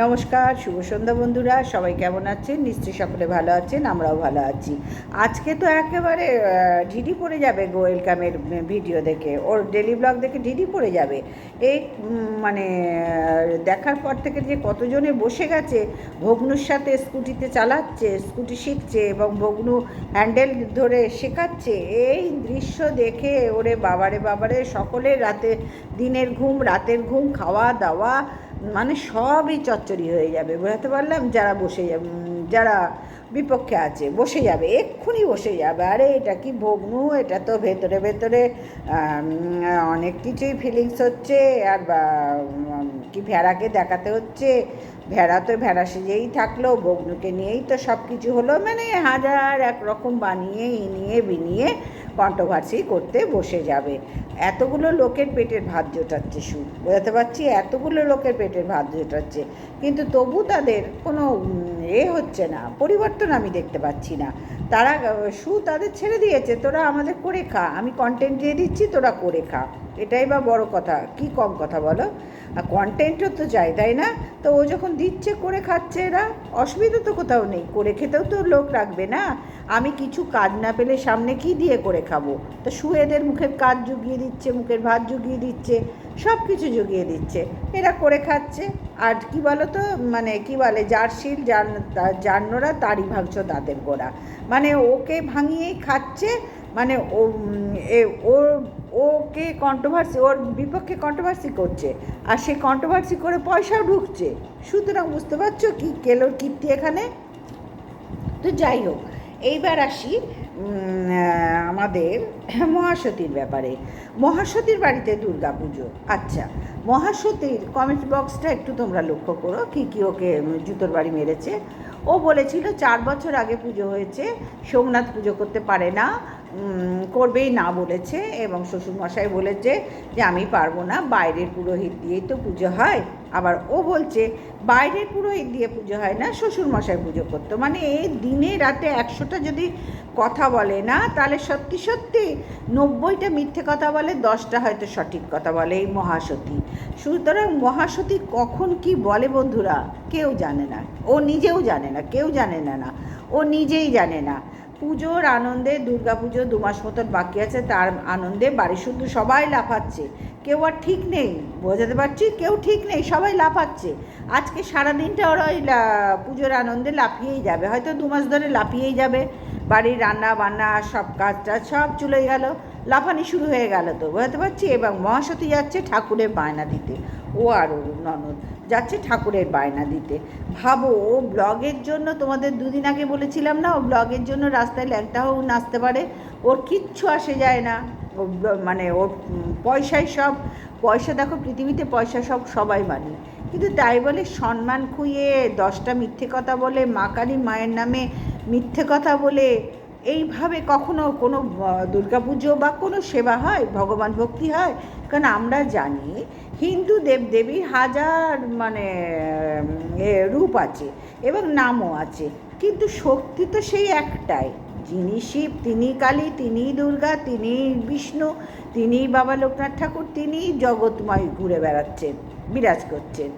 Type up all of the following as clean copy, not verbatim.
নমস্কার, শুভ সন্ধ্যা বন্ধুরা। সবাই কেমন আছেন? নিশ্চয়ই সকলে ভালো আছেন, আমরাও ভালো আছি। আজকে তো একেবারে ঢিঢি পড়ে যাবে গোয়েলকামের ভিডিও দেখে, ওর ডেলি ব্লগ দেখে ঢিঢি পড়ে যাবে। এই মানে দেখার পর থেকে যে কতজনে বসে গেছে, ভগ্নুর সাথে স্কুটিতে চালাচ্ছে, স্কুটি শিখছে এবং ভগ্নু হ্যান্ডেল ধরে শেখাচ্ছে। এই দৃশ্য দেখে ওরে বাবারে বাবারে, সকলের দিনের ঘুম, রাতের ঘুম, খাওয়া দাওয়া মানে সবই চচ্চড়ি হয়ে যাবে। বোঝাতে পারলাম? যারা বিপক্ষে আছে বসে যাবে, এক্ষুনি বসে যাবে। আরে এটা কি ভগ্নু, এটা তো ভেতরে ভেতরে অনেক কিছুই ফিলিংস হচ্ছে। আর কি ভেড়াকে দেখাতে হচ্ছে, ভেড়া তো ভেড়া সেজেই থাকলো, ভগ্নুকে নিয়েই তো সব কিছু হলো। মানে হাজার একরকম বানিয়ে ইনিয়ে বিনিয়ে কন্ট্রোভার্সি করতে বসে যাবে। এতগুলো লোকের পেটের ভাত জোটাচ্ছে, বোঝাতে পারছি, এতগুলো লোকের পেটের ভাত জোটাচ্ছে, কিন্তু তবু তাদের কোনো হচ্ছে না, পরিবর্তন আমি দেখতে পাচ্ছি না। তারা তাদের ছেড়ে দিয়েছে, তোরা আমাদের করে খা, আমি কন্টেন্ট দিয়ে দিচ্ছি, তোরা করে খা। এটাই বা বড় কথা, কি কম কথা বলো? আর কন্টেন্টও তো চাই, তাই না? তো ও যখন দিচ্ছে, করে খাচ্ছে, এরা অসুবিধা তো কোথাও নেই, করে খেতেও তো লোক রাখবে না। আমি কিছু কাজ না পেলে সামনে কি দিয়ে করে খাবো? তো এদের মুখের কাজ জুগিয়ে দিচ্ছে, মুখের ভাত জুগিয়ে দিচ্ছে, সব কিছু জুগিয়ে দিচ্ছে, এরা করে খাচ্ছে। আর কি বলো তো, মানে কি বলে, যার শিল জান্নরা তারই ভাঙছ দাঁতের গোড়া। মানে ওকে ভাঙিয়েই খাচ্ছে। মানে ওর ওকে কন্ট্রোভার্সি, ওর বিপক্ষে কন্ট্রোভার্সি করছে, আর সে কন্ট্রোভার্সি করে পয়সাও ঢুকছে। সুতরাং বুঝতে পারছো কি কেলোর কীর্তি এখানে। তো যাই হোক, এইবার আসি আমাদের মহাসতীর ব্যাপারে। মহাসতীর বাড়িতে দুর্গা পুজো। আচ্ছা, মহাসতীর কমেন্ট বক্সটা একটু তোমরা লক্ষ্য করো, কি ওকে জুতোর বাড়ি মেরেছে। ও বলেছিল 4 বছর আগে পুজো হয়েছে, সোমনাথ পুজো করতে পারে না, করবেই না বলেছে, এবং শ্বশুরমশাই বলেছে যে আমি পারবো না, বাইরের পুরোহিত দিয়েই তো পুজো হয়। আবার ও বলছে বাইরের পুরোহিত দিয়ে পুজো হয় না, শ্বশুরমশাই পুজো করতো। মানে এই দিনে রাতে 100টা যদি কথা বলে না, তাহলে সত্যি সত্যি 90টা মিথ্যে কথা বলে, 10টা হয়তো সঠিক কথা বলে এই মহাসতী। সুতরাং মহাসতী কখন কি বলে বন্ধুরা, কেউ জানে না। ও নিজেও জানে না, কেউ জানে না, ও নিজেই জানে না। পুজোর আনন্দে, দুর্গা পুজো 2 মাস মতন বাকি আছে, তার আনন্দে বাড়ি শুদ্ধ সবাই লাফাচ্ছে। কেউ আর ঠিক নেই, বোঝাতে পারছি, কেউ ঠিক নেই, সবাই লাফাচ্ছে। আজকে সারাদিনটা ওরা ওই পুজোর আনন্দে লাফিয়েই যাবে, হয়তো 2 মাস ধরে লাফিয়েই যাবে। বাড়ির রান্না বান্না সব কাজটা সব চলে গেল, লাফানি শুরু হয়ে গেল। তো বোঝাতে পারছি। এবং মহাসতী যাচ্ছে ঠাকুরের বায়না দিতে, ও আর ওর ননদ যাচ্ছে ঠাকুরের বায়না দিতে। ভাবো, ও ব্লগের জন্য, তোমাদের 2 দিন আগে বলেছিলাম না, ও ব্লগের জন্য রাস্তায় ল্যাংটাও নাচতে পারে, ওর কিচ্ছু আসে যায় না। ও মানে ওর পয়সাই সব। পয়সা, দেখো পৃথিবীতে পয়সা সবাই মানে, কিন্তু তাই বলে সম্মান খুইয়ে 10টা মিথ্যে কথা বলে, মা কালী মায়ের নামে মিথ্যে কথা বলে এইভাবে কখনো কোনো দুর্গাপুজো বা কোনো সেবা হয়, ভগবান ভক্তি হয়? কারণ আমরা জানি হিন্দু দেবদেবীর হাজার মানে রূপ আছে এবং নামও আছে, কিন্তু শক্তি তো সেই একটাই। যিনি শিব তিনি কালী, তিনি দুর্গা, তিনি বিষ্ণু, তিনি বাবা লোকনাথ ঠাকুর, তিনি জগৎময় ঘুরে বেড়াচ্ছেন, বিরাজ করছেন।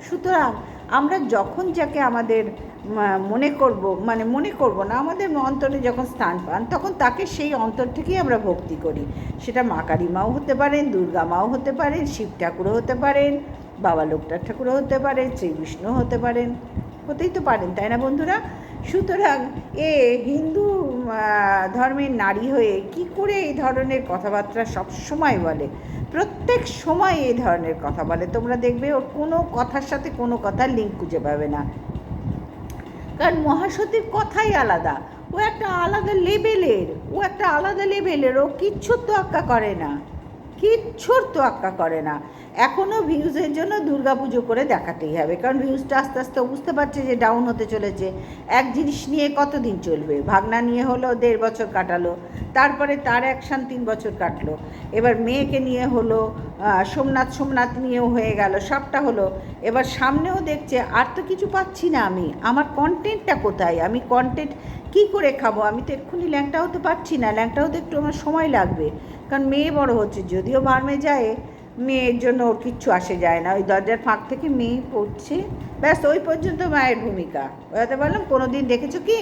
সুতরাং আমরা যখন যাকে আমাদের মনে করব না, আমাদের অন্তরে যখন স্থান পান, তখন তাকে সেই অন্তর থেকেই আমরা ভক্তি করি। সেটা মা কালী মাও হতে পারেন, দুর্গা মাও হতে পারেন, শিব ঠাকুরও হতে পারেন, বাবা লোকনাথ ঠাকুরও হতে পারেন, শ্রী বিষ্ণু হতে পারেন, হতেই তো পারেন, তাই না বন্ধুরা? সুতরাং হিন্দু ধর্মের নারী হয়ে কি করে এই ধরনের কথাবার্তা সব সময় বলে, প্রত্যেক সময় এই ধরনের কথা বলে। তোমরা দেখবে ওর কোনো কথার সাথে কোনো কথার লিঙ্ক খুঁজে পাবে না, কারণ মহাসতীর কথাই আলাদা। ও একটা আলাদা লেভেলের, ও কিচ্ছুর তোয়াক্কা করে না, কিচ্ছুর তোয়াক্কা করে না। এখনও ভিউজের জন্য দুর্গা পুজো করে দেখাতেই হবে, কারণ ভিউজটা আস্তে আস্তে বুঝতে পারছে যে ডাউন হতে চলেছে। এক জিনিস নিয়ে কতদিন চলবে? ভাগনা নিয়ে হলো 1.5 বছর কাটালো, তারপরে তার অ্যাকশান 3 বছর কাটলো, এবার মেয়েকে নিয়ে হলো, সোমনাথ নিয়েও হয়ে গেল, সবটা হলো। এবার সামনেও দেখছে আর তো কিছু পাচ্ছি না, আমার কন্টেন্টটা কোথায়, আমি কন্টেন্ট কী করে খাবো? আমি তো এক্ষুনি ল্যাংটা হতে পারছি না, ল্যাংটা হতে একটু আমার সময় লাগবে, কারণ মেয়ে বড় হচ্ছে। যদিও বার্মে যায় মেয়ের জন্য ওর কিচ্ছু আসে যায় না, ওই দরজার ফাঁক থেকে মেয়ে পড়ছে, ব্যাস ওই পর্যন্ত মায়ের ভূমিকা। বোঝাতে পারলাম? কোনো দিন দেখেছো কি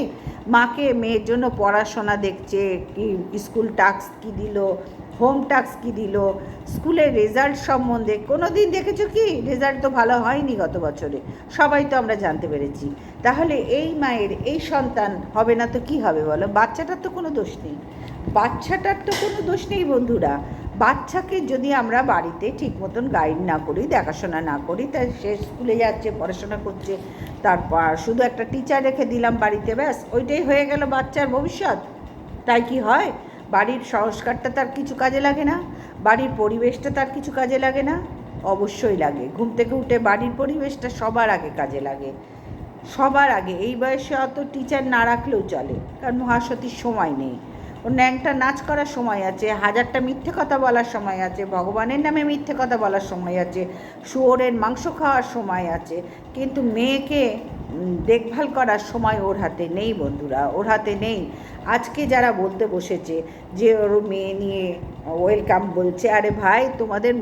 মাকে মেয়ের জন্য পড়াশোনা দেখছে, কি স্কুল টাস্ক কী দিল, হোম টাস্ক কী দিল, স্কুলের রেজাল্ট সম্বন্ধে কোনো দিন দেখেছো কি? রেজাল্ট তো ভালো হয়নি গত বছরে, সবাই তো আমরা জানতে পেরেছি। তাহলে এই মায়ের এই সন্তান হবে না তো কি হবে বলো? বাচ্চাটার তো কোনো দোষ নেই, বাচ্চাটার তো কোনো দোষ নেই বন্ধুরা। বাচ্চাকে যদি আমরা বাড়িতে ঠিক মতন গাইড না করি, দেখাশোনা না করি, তাই সে স্কুলে যাচ্ছে, পড়াশোনা করছে, তারপর শুধু একটা টিচার রেখে দিলাম বাড়িতে, ব্যাস ওইটাই হয়ে গেল বাচ্চার ভবিষ্যৎ। তাই কি হয়? বাড়ির সংস্কারটা তার কিছু কাজে লাগে না, বাড়ির পরিবেশটা তার কিছু কাজে লাগে না? অবশ্যই লাগে। ঘুম থেকে উঠে বাড়ির পরিবেশটা সবার আগে কাজে লাগে, সবার আগে। এই বয়সে অত টিচার না রাখলেও চলে, কারণ মহাসতীর সময় নেই। ওর ন্যাংটা নাচ করার সময় আছে, হাজারটা মিথ্যে কথা বলার সময় আছে, ভগবানের নামে মিথ্যে কথা বলার সময় আছে, শুয়োরের মাংস খাওয়ার সময় আছে, কিন্তু মেয়েকে দেখভাল করার সময় ওর হাতে নেই বন্ধুরা, ওর হাতে নেই। আজকে যারা বলতে বসেছে যে ওর মেয়ে নিয়ে ওয়েলকাম বলছে, আরে ভাই তোমাদের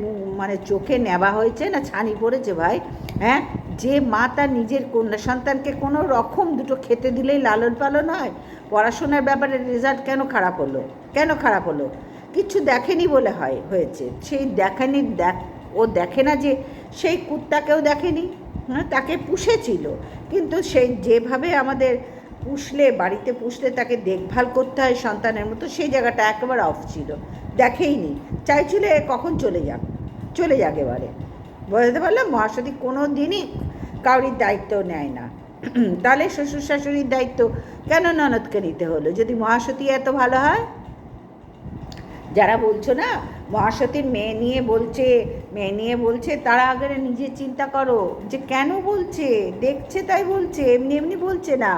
মানে চোখে নেওয়া হয়েছে না ছানি পড়েছে ভাই? হ্যাঁ, যে মা তার নিজের কন্যা সন্তানকে কোনো রকম দুটো খেতে দিলেই লালন পালন হয়, পড়াশোনার ব্যাপারে রেজাল্ট কেন খারাপ হলো? কেন খারাপ হলো? কিছু দেখেনি বলে হয়েছে। সেই দেখেনি, ও দেখে না যে সেই কুত্তাকেও দেখেনি, হ্যাঁ, তাকে পুষেছিল, কিন্তু সেই যেভাবে আমাদের পুষলে, বাড়িতে পুষলে তাকে দেখভাল করতে হয় সন্তানের মতো, সেই জায়গাটা একেবারে অফ ছিল, দেখেইনি। চাইছিল কখন চলে যাক এবারে। বুঝতে পারলাম? মহাসতী কোনো দিনই কাউরির দায়িত্ব নেয় না। তাহলে শ্বশুর শাশুড়ির দায়িত্ব কেন ননদকে নিতে হলো যদি মহাসতী এত ভালো হয়? যারা বলছো না মহাসতীর মেয়ে নিয়ে বলছে, তারা আগে নিজে চিন্তা করো যে কেন বলছে। দেখছে তাই বলছে, এমনি এমনি বলছে না।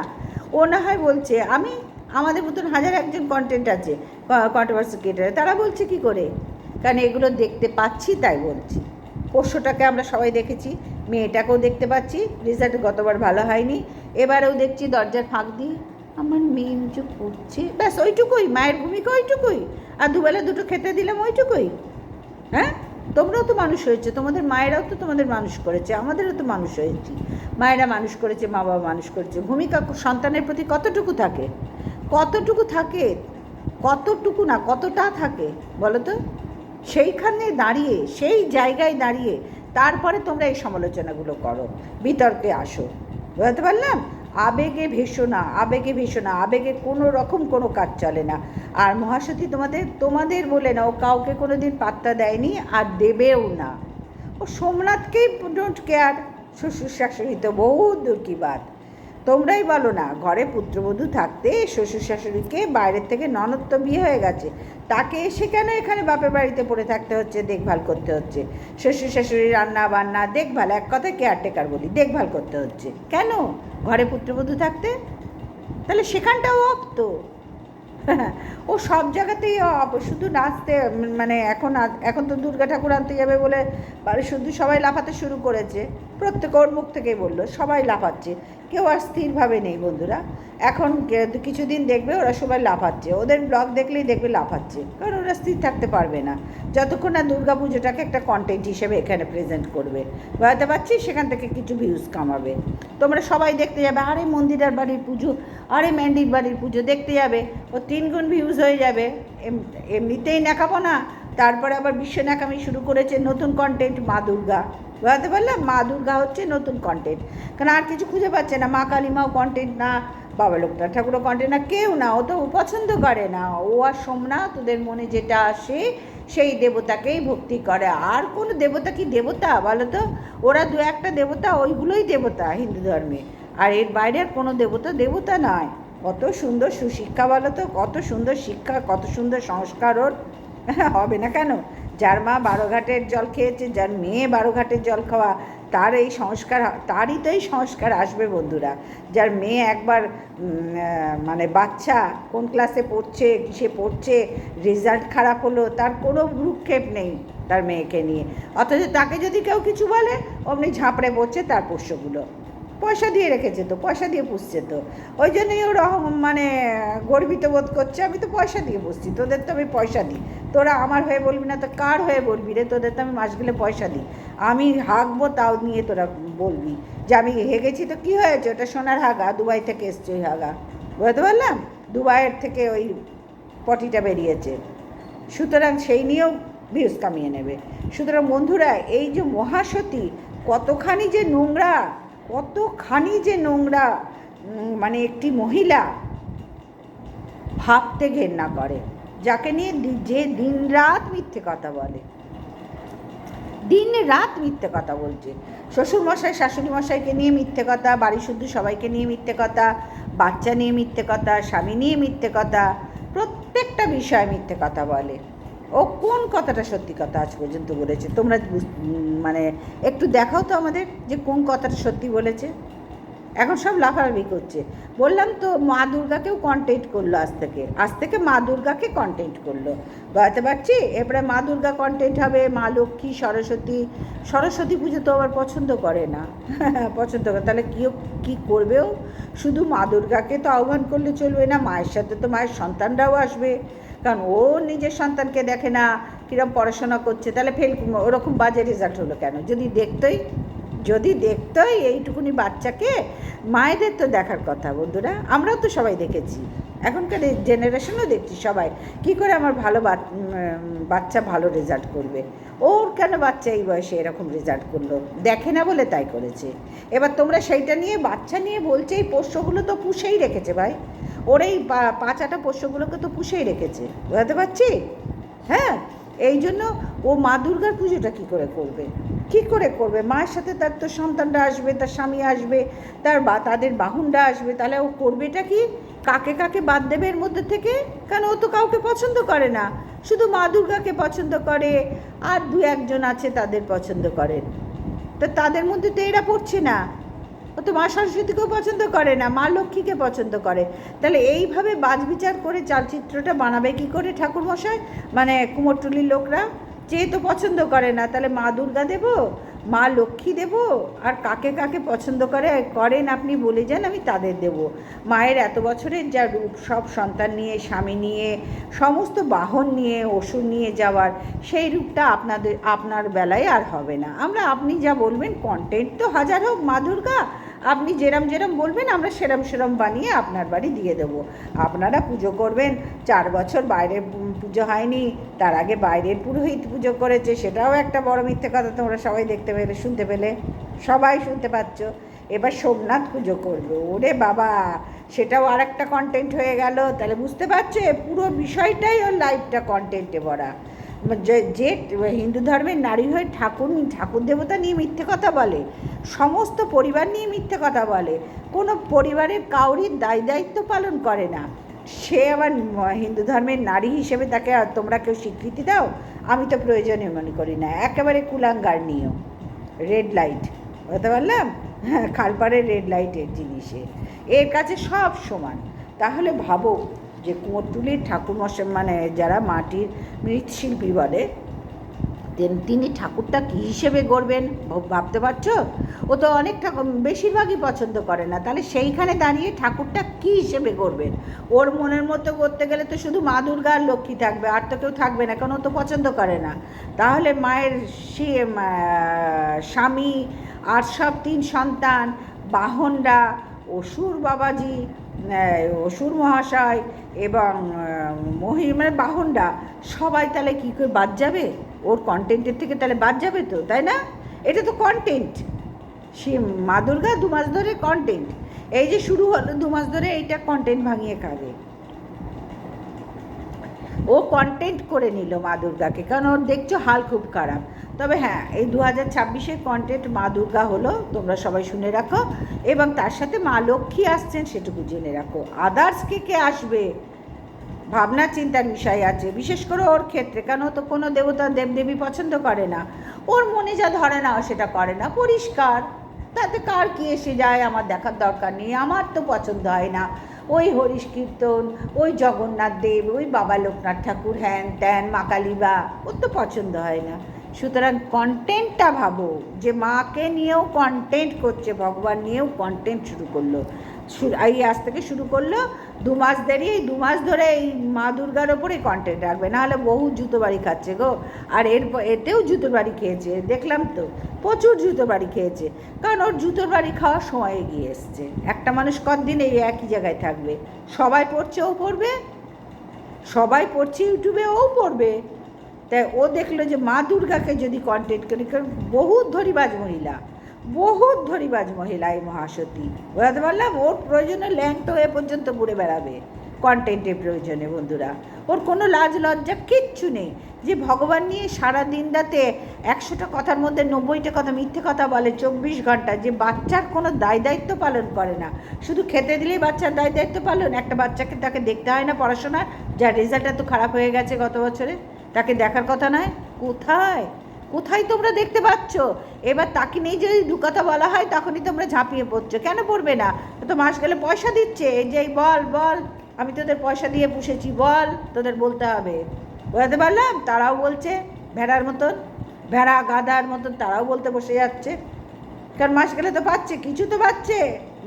ও না হয় বলছে, আমাদের মতন হাজার একজন কন্টেন্ট আছে, কন্ট্রোভার্সি ক্রিয়েটার, তারা বলছে কি করে? কারণ এগুলো দেখতে পাচ্ছি তাই বলছি। পোষ্যটাকে আমরা সবাই দেখেছি, মেয়েটাকেও দেখতে পাচ্ছি, রেজাল্ট গতবার ভালো হয়নি, এবারেও দেখছি দরজার ফাঁক দিয়ে আমার মেয়ে নিচু পড়ছে, ব্যাস ওইটুকুই মায়ের ভূমিকা, ওইটুকুই। আর দুবেলা দুটো খেতে দিলাম, ওইটুকুই। হ্যাঁ, তোমরাও তো মানুষ হয়েছে, তোমাদের মায়েরাও তো তোমাদের মানুষ করেছে, আমাদেরও তো মানুষ হয়েছি, মায়েরা মানুষ করেছে, মা বাবা মানুষ করেছে। ভূমিকা সন্তানের প্রতি কতটুকু থাকে? কতটুকু না, কতটা থাকে বলো তো? সেইখানে দাঁড়িয়ে, সেই জায়গায় দাঁড়িয়ে তারপরে তোমরা এই সমালোচনাগুলো করো, বিতর্কে আসো। বুঝতে পারলাম? আবেগে ভেসো না, আবেগে কোনো রকম কোনো কাজ চলে না। আর মহাসতী তোমাদের বলে না, ও কাউকে কোনো দিন পাত্তা দেয়নি আর দেবেও না। ও সোমনাথকেই ডোন্ট কেয়ার, শ্বশুর শাশুড়ি তো বহু দূর কি বাত। তোমরাই বলো না, ঘরে পুত্রবধূ থাকতে শ্বশুর শাশুড়িকে বাইরের থেকে ননদ তো বিয়ে হয়ে গেছে, তাকে এসে কেন এখানে বাপের বাড়িতে পড়ে থাকতে হচ্ছে, দেখভাল করতে হচ্ছে? শ্বশুর শাশুড়ি রান্না বান্না দেখভাল, এক কথায় কেয়ারটেকার বলি, দেখভাল করতে হচ্ছে কেন ঘরে পুত্রবধূ থাকতে? তাহলে সেখানটাও অফ তো। ও সব জায়গাতেই অফ, শুধু নাচতে মানে এখন তো দুর্গা ঠাকুর আনতে যাবে বলে শুধু সবাই লাফাতে শুরু করেছে। প্রত্যেক ওর মুখ থেকেই বললো, সবাই লাফাচ্ছে, কেউ আর স্থিরভাবে নেই বন্ধুরা। এখন কিছুদিন দেখবে ওরা সবাই লাফাচ্ছে, ওদের ব্লগ দেখলেই দেখবে লাফাচ্ছে, কারণ ওরা স্থির থাকতে পারবে না যতক্ষণ না দুর্গা পুজোটাকে একটা কন্টেন্ট হিসেবে এখানে প্রেজেন্ট করবে। বুঝতে পারছি? সেখান থেকে কিছু ভিউজ কামাবে। তোমরা সবাই দেখতে যাবে, আরে মন্দিরার বাড়ির পুজো, আরে ম্যান্ডির বাড়ির পুজো দেখতে যাবে, ও 3 গুণ ভিউজ হয়ে যাবে। এমনিতেই ন্যাকাবো না, তারপরে আবার বিশ্ব ন্যাকামি শুরু করেছে, নতুন কন্টেন্ট মা দুর্গা। বুঝতে পারলাম? মা দুর্গা হচ্ছে নতুন কন্টেন্ট, কারণ আর কিছু খুঁজে পাচ্ছে না। মা কালীমাও কন্টেন্ট না, বাবা লোকনাথ ঠাকুরও কন্টেন্ট না, কেউ না, ও তো পছন্দ করে না। ও আর সোমনাথ, ওদের মনে যেটা আসে সেই দেবতাকেই ভক্তি করে। আর কোনো দেবতা কি দেবতা বলো তো? ওরা দু একটা দেবতা, ওইগুলোই দেবতা হিন্দু ধর্মে, আর এর বাইরে আর কোনো দেবতা নয়। কত সুন্দর সুশিক্ষা বলো তো, কত সুন্দর শিক্ষা, কত সুন্দর সংস্কার ওর। হবে না কেন? যার মা 12 ঘাটের জল খেয়েছে, যার মেয়ে 12 ঘাটের জল খাওয়া, তারই তো এই সংস্কার আসবে বন্ধুরা। যার মেয়ে একবার মানে বাচ্চা কোন ক্লাসে পড়ছে, কিসে পড়ছে, রেজাল্ট খারাপ হলো, তার কোনো ভ্রুক্ষেপ নেই তার মেয়েকে নিয়ে, অথচ তাকে যদি কেউ কিছু বলে অমনি ঝাঁপড়ে পড়ছে তার পোষ্যগুলো। পয়সা দিয়ে রেখেছে তো, পয়সা দিয়ে পুষছে তো, ওই জন্যই ওর মানে গর্বিত বোধ করছে, আমি তো পয়সা দিয়ে পুষছি, তোদের তো আমি পয়সা দিই, তোরা আমার হয়ে বলবি না তো কার হয়ে বলবি রে? তোদের তো আমি মাস গেলে পয়সা দিই, আমি হাঁকবো তাও নিয়ে তোরা বলবি যে আমি হেগেছি তো কী হয়েছে, ওটা সোনার হাগা, দুবাই থেকে এসছে ওই হাগা, বুঝতে পারলাম, দুবাইয়ের থেকে ওই পটিটা বেরিয়েছে, সুতরাং সেই নিয়েও ভিউজ কামিয়ে নেবে। সুতরাং বন্ধুরা, এই যে মহাসতী কতখানি যে নোংরা, কতখানি যে নোংরা, মানে একটি মহিলা ভাবতে ঘেন্না করে, যাকে নিয়ে যে দিন রাত মিথ্যে কথা বলে, দিন রাত মিথ্যে কথা বলছে, শ্বশুরমশাই শাশুড়ি মশাইকে নিয়ে মিথ্যে কথা, বাড়ি শুদ্ধ সবাইকে নিয়ে মিথ্যে কথা, বাচ্চা নিয়ে মিথ্যে কথা, স্বামী নিয়ে মিথ্যে কথা, প্রত্যেকটা বিষয়ে মিথ্যে কথা বলে। ও কোন কথাটা সত্যি কথা আজ পর্যন্ত বলেছে? তোমরা মানে একটু দেখাও তো আমাদের যে কোন কথাটা সত্যি বলেছে। এখন সব লাফালাফি করছে। বললাম তো মা দুর্গাকেও কন্টেন্ট করলো, আজ থেকে মা দুর্গাকে কন্টেন্ট করলো, বুঝতে পারছি। এরপরে মা দুর্গা কন্টেন্ট হবে, মা লক্ষ্মী, সরস্বতী পুজো তো আবার পছন্দ করে না, পছন্দ করে, তাহলে কী করবেও? শুধু মা দুর্গাকে তো আহ্বান করলে চলবে না, মায়ের সাথে তো মায়ের সন্তানরাও আসবে, কারণ ও নিজের সন্তানকে দেখে না কীরকম পড়াশোনা করছে, তাহলে ওরকম বাজে রেজাল্ট হলো কেন? যদি দেখতোই এইটুকুনি বাচ্চাকে, মায়েদের তো দেখার কথা বন্ধুরা, আমরাও তো সবাই দেখেছি, এখনকার জেনারেশনও দেখছি সবাই, কি করে আমার ভালো বাচ্চা ভালো রেজাল্ট করবে, ওর কেন বাচ্চা এই বয়সে এরকম রেজাল্ট করলো, দেখে না বলে তাই করেছে। এবার তোমরা সেইটা নিয়ে বাচ্চা নিয়ে বলছে, এই পোষ্যগুলো তো পুষেই রেখেছে ভাই, ওর এই পাঁচাটা পোষ্যগুলোকে তো পুষেই রেখেছে, বুঝতে পারছি। হ্যাঁ, এই জন্য ও মা দুর্গার পুজোটা কী করে করবে? মায়ের সাথে তার তো সন্তানরা আসবে, তার স্বামী আসবে, তাদের বাহনরা আসবে, তাহলে ও করবেটা কি? কাকে বাদ দেবে এর মধ্যে থেকে? কারণ ও তো কাউকে পছন্দ করে না, শুধু মা দুর্গাকে পছন্দ করে, আর দু একজন আছে তাদের পছন্দ করেন, তো তাদের মধ্যে তো এরা পড়ছে না। ও তো মা সরস্বতীকেও পছন্দ করে না, মা লক্ষ্মীকে পছন্দ করে, তাহলে এইভাবে বাছবিচার করে চালচিত্রটা বানাবে কি করে ঠাকুরমশাই, মানে কুমোরটুলির লোকরা? যে তো পছন্দ করে না, তাহলে মা দুর্গা দেব, মা লক্ষ্মী দেব, আর কাকে পছন্দ করেন আপনি বলে যান, আমি তাদের দেব। মায়ের এত বছরের যা রূপ, সব সন্তান নিয়ে, স্বামী নিয়ে, সমস্ত বাহন নিয়ে, অসুর নিয়ে যাওয়ার, সেই রূপটা আপনার বেলায় আর হবে না। আপনি যা বলবেন, কন্টেন্ট তো হাজার হোক মা দুর্গা, আপনি যেরম বলবেন আমরা সেরম বানিয়ে আপনার বাড়ি দিয়ে দেবো। আপনারা পুজো করবেন, 4 বছর বাইরে পুজো হয়নি, তার আগে বাইরের পুরোহিত পুজো করেছে, সেটাও একটা বড় মিথ্যে কথা, তোমরা সবাই শুনতে পেলে, সবাই শুনতে পাচ্ছ। এবার সোমনাথ পুজো করবে, ওরে বাবা, সেটাও আর একটা কন্টেন্ট হয়ে গেল। তাহলে বুঝতে পারছো, পুরো বিষয়টাই ওর লাইফটা কন্টেন্টে ভরা। যে হিন্দু ধর্মের নারী হয়ে ঠাকুর দেবতা নিয়ে মিথ্যে কথা বলে, সমস্ত পরিবার নিয়ে মিথ্যে কথা বলে, কোনো পরিবারের কাউরির দায়িত্ব পালন করে না, সে আবার হিন্দু ধর্মের নারী হিসেবে তাকে তোমরা কেউ স্বীকৃতি দাও? আমি তো প্রয়োজনীয় মনে করি না, একেবারে কুলাঙ্গার নিয়ম, রেড লাইট, বলতে পারলাম, হ্যাঁ, খালপাড়ের রেড লাইটের জিনিসে এর কাছে সব সমান। তাহলে ভাবো যে কুমোরটুলির ঠাকুরমশাই, মানে যারা মাটির মৃৎশিল্পী বলে, তিনি ঠাকুরটা কী হিসেবে গড়বেন ভাবতে পারছো? ও তো অনেক ঠাকুর বেশিরভাগই পছন্দ করে না, তাহলে সেইখানে দাঁড়িয়ে ঠাকুরটা কী হিসেবে গড়বেন? ওর মনের মতো করতে গেলে তো শুধু মা দুর্গা আর লক্ষ্মী থাকবে, আর তো কেউ থাকবে না, কারণ ও তো পছন্দ করে না। তাহলে মায়ের স্বামী আর সব 3 সন্তান, বাহনরা, অসুর বাবাজি, অসুর মহাশয় এবং মানে বাহনরা, সবাই তাহলে কী করে বাদ যাবে? ওর কন্টেন্টের থেকে তাহলে বাদ যাবে তো, তাই না? এটা তো কন্টেন্ট, সে মা দুর্গা 2 মাস ধরে কন্টেন্ট, এই যে শুরু হলো 2 মাস ধরে, এইটা কন্টেন্ট ভাঙিয়ে খাবে। ও কন্টেন্ট করে নিল মা দুর্গাকে, কারণ ওর দেখছো হাল খুব খারাপ। তবে হ্যাঁ, এই 2026-এর কন্টেন্ট মা দুর্গা হলো, তোমরা সবাই শুনে রাখো, এবং তার সাথে মা লক্ষ্মী আসছেন সেটুকু জেনে রাখো। আদার্স কে আসবে ভাবনা চিন্তার বিষয় আছে, বিশেষ করে ওর ক্ষেত্রে, কারণ ও তো কোনো দেবতা দেবদেবী পছন্দ করে না, ওর মনে যা ধরে না সেটা করে না, পরিষ্কার, তাতে কার কী এসে যায়, আমার দেখার দরকার নেই, আমার তো পছন্দ হয় না ওই হরিশ কীর্তন, ওই জগন্নাথ দেব, ওই বাবা লোকনাথ ঠাকুর, হ্যান ত্যান মা কালীবা, ওর তো পছন্দ হয় না। সুতরাং কন্টেন্টটা ভাবো, যে মাকে নিয়েও কন্টেন্ট করছে, ভগবান নিয়েও কন্টেন্ট শুরু করলো। এই আজ থেকে শুরু করলো, 2 মাস দেরি, এই 2 মাস ধরে এই মা দুর্গার ওপরে কন্টেন্ট রাখবে, নাহলে বহু জুতো বাড়ি খাচ্ছে গো। আর এতেও জুতোর বাড়ি খেয়েছে, দেখলাম তো, প্রচুর জুতো বাড়ি খেয়েছে। কারণ ওর জুতোর বাড়ি খাওয়ার সময় এগিয়ে এসছে। একটা মানুষ কতদিন এই একই জায়গায় থাকবে? সবাই পড়ছে, ও পড়বে, সবাই পড়ছে ইউটিউবে, ও পড়বে। তাই ও দেখলো যে মা দুর্গাকে যদি কন্টেন্ট করি, কারণ বহুত ধরিবাজ মহিলা এই মহাসতী, বোঝাতে পারলাম? ওর প্রয়োজনে ল্যাংটো হয়ে পর্যন্ত ঘুরে বেড়াবে কন্টেন্টের প্রয়োজনে। বন্ধুরা, ওর কোনো লাজ লজ্জা কিচ্ছু নেই। যে ভগবান নিয়ে সারা দিন রাতে 100টা কথার মধ্যে 90টা কথা মিথ্যে কথা বলে 24 ঘন্টা, যে বাচ্চার কোনো দায়িত্ব পালন করে না, শুধু খেতে দিলেই বাচ্চার দায়িত্ব পালন। একটা বাচ্চাকে তাকে দেখতে হয় না পড়াশোনার, যার রেজাল্ট এত খারাপ হয়ে গেছে গত বছরে, তাকে দেখার কথা নয়? কোথায় তোমরা দেখতে পাচ্ছ? এবার তাকে নিয়ে যদি দু কথা বলা হয় তখনই তোমরা ঝাঁপিয়ে পড়ছো। কেন পড়বে না? তো মাস গেলে পয়সা দিচ্ছে, এই যে বল আমি তোদের পয়সা দিয়ে পুষেছি, বল, তোদের বলতে হবে। বোঝাতে পারলাম? তারাও বলছে ভেড়ার মতন, ভেড়া গাধার মতন তারাও বলতে বসে যাচ্ছে। কারণ মাস গেলে তো পাচ্ছে, কিছু তো পাচ্ছে।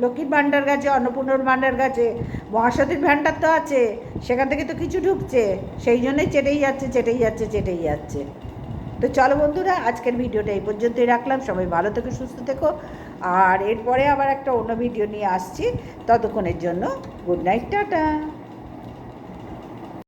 লক্ষ্মীর ভাণ্ডার গেছে, অন্নপূর্ণার ভাণ্ডার গেছে, মহাসতীর ভাণ্ডার তো আছে, সেখান থেকে তো কিছু ঢুকছে। সেই জন্যই চেটেই যাচ্ছে। তো চলো বন্ধুরা, আজকের ভিডিওটা এই পর্যন্তই রাখলাম। সবাই ভালো থেকো, সুস্থ থেকো। আর এরপরে আবার একটা অন্য ভিডিও নিয়ে আসছি। ততক্ষণের জন্য গুড নাইট, টাটা।